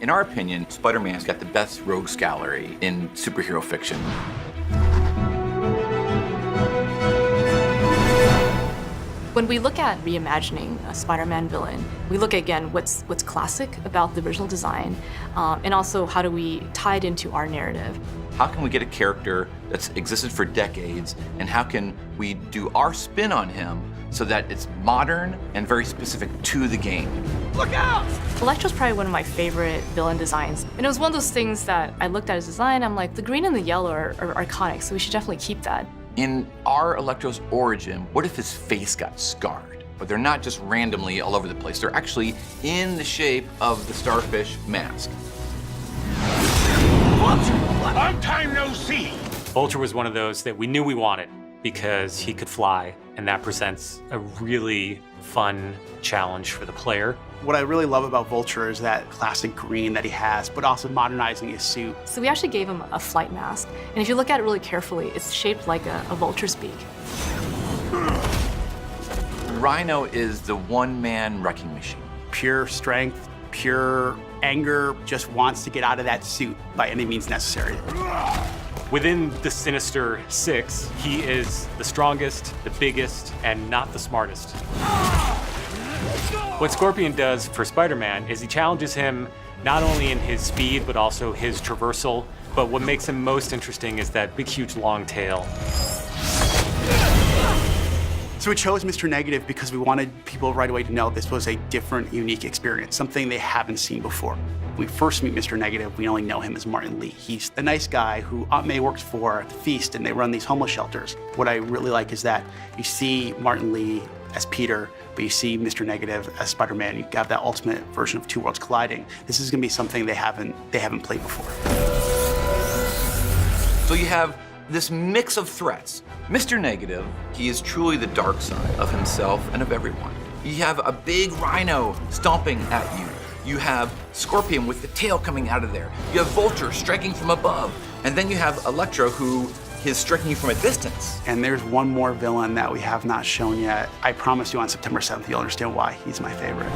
In our opinion, Spider-Man's got the best rogues gallery in superhero fiction. When we look at reimagining a Spider-Man villain, we look again what's classic about the original design, and also how do we tie it into our narrative. How can we get a character that's existed for decades, and how can we do our spin on him so that it's modern and very specific to the game? Look out! Electro's probably one of my favorite villain designs. And it was one of those things that I looked at his design, I'm like, the green and the yellow are iconic, so we should definitely keep that. In our Electro's origin, what if his face got scarred? But they're not just randomly all over the place. They're actually in the shape of the starfish mask. Vulture! Long time no see! Vulture was one of those that we knew we wanted because he could fly, and that presents a really fun challenge for the player. What I really love about Vulture is that classic green that he has, but also modernizing his suit. So we actually gave him a flight mask, and if you look at it really carefully, it's shaped like a vulture's beak. Rhino is the one-man wrecking machine. Pure strength, pure anger, just wants to get out of that suit by any means necessary. Within the Sinister Six, he is the strongest, the biggest, and not the smartest. What Scorpion does for Spider-Man is he challenges him not only in his speed, but also his traversal. But what makes him most interesting is that big, huge, long tail. So we chose Mr. Negative because we wanted people right away to know this was a different, unique experience, something they haven't seen before. When we first meet Mr. Negative, we only know him as Martin Lee. He's the nice guy who Aunt May works for at the Feast, and they run these homeless shelters. What I really like is that you see Martin Lee as Peter, but you see Mr. Negative as Spider-Man. You have that ultimate version of two worlds colliding. This is gonna be something they haven't played before. So you have this mix of threats. Mr. Negative, he is truly the dark side of himself and of everyone. You have a big rhino stomping at you. You have Scorpion with the tail coming out of there. You have Vulture striking from above. And then you have Electro, who is striking you from a distance. And there's one more villain that we have not shown yet. I promise you on September 7th, you'll understand why he's my favorite.